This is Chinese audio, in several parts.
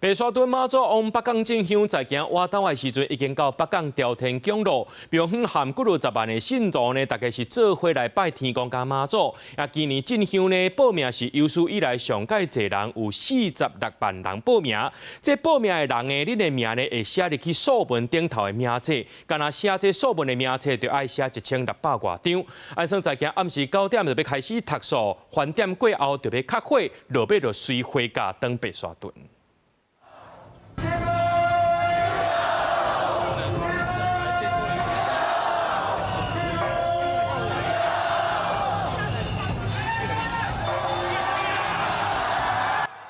白沙屯媽祖往北港進香，在行活動的時陣，已經到北港朝天宮路，廟方含幾落10萬的信徒呢，大家是做伙來拜天公甲媽祖。啊，今年進香呢，報名是有史以來上屆濟人，有46萬人報名。這報名的人呢，恁的名呢會寫入去數文頂頭的名冊，干那寫這數文的名冊，就愛寫1600多張。按算在行暗時9點就要開始讀書，飯點過後就要較火，落尾就隨花駕登白沙屯。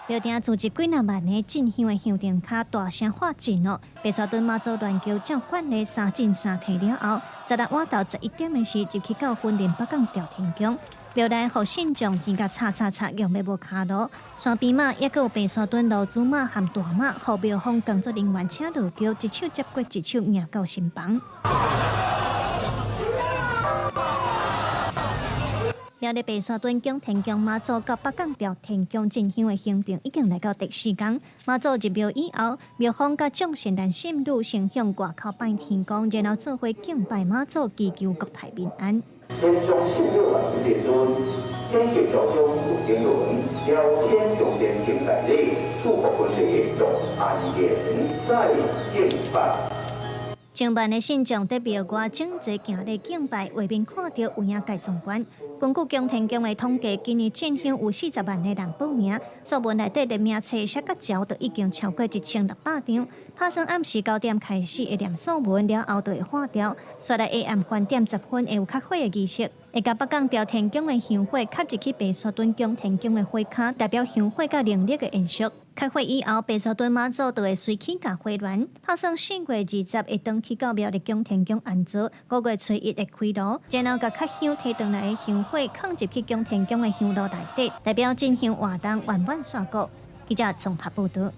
廟埕組織幾若萬的進香的香燈卡大聲發震哦！白沙屯媽祖亂轎照管的3進3退了後，16晚到11點的時入去到雲林北港朝天宮，廟內互信眾真甲叉，用要無卡路。山邊馬也有白沙屯路子馬和大馬，互廟方工作人員請落轎，一手接過一手迎到新房。廟裡白沙屯宮天宮媽祖到北港朝天宮進香的行程已經來到第4天。媽祖入廟以後，廟方甲眾善男信女先向外口拜天公，然後做伙敬拜媽祖，祈求國泰民安。天上聖母萬子列尊，天極朝中有經綸，聊天上殿敬大禮，祝福婚禮樂安然，再敬拜。上萬的信眾在廟外整齊行禮敬拜，外面看到有影介壯觀。根據宮天宮的統計，今年進香有40萬的人報名，數文內底的名冊寫到朝就已經超過1600張。打算暗時9點開始會念數文，了後就會化掉。煞來下暗飯點10分會有較火的儀式，會甲北港朝天宮的香火吸入去白沙屯宮天宮的火卡，代表香火甲靈力的延續。開會以後，白沙屯媽祖就會隨起甲火鑾，打算4月20會登去到廟的宮天宮安坐，5月初1會開爐，然後甲較香提轉來的香火放入去宮天宮的香爐內底，代表進香活動圓滿煞果。記者綜合報道。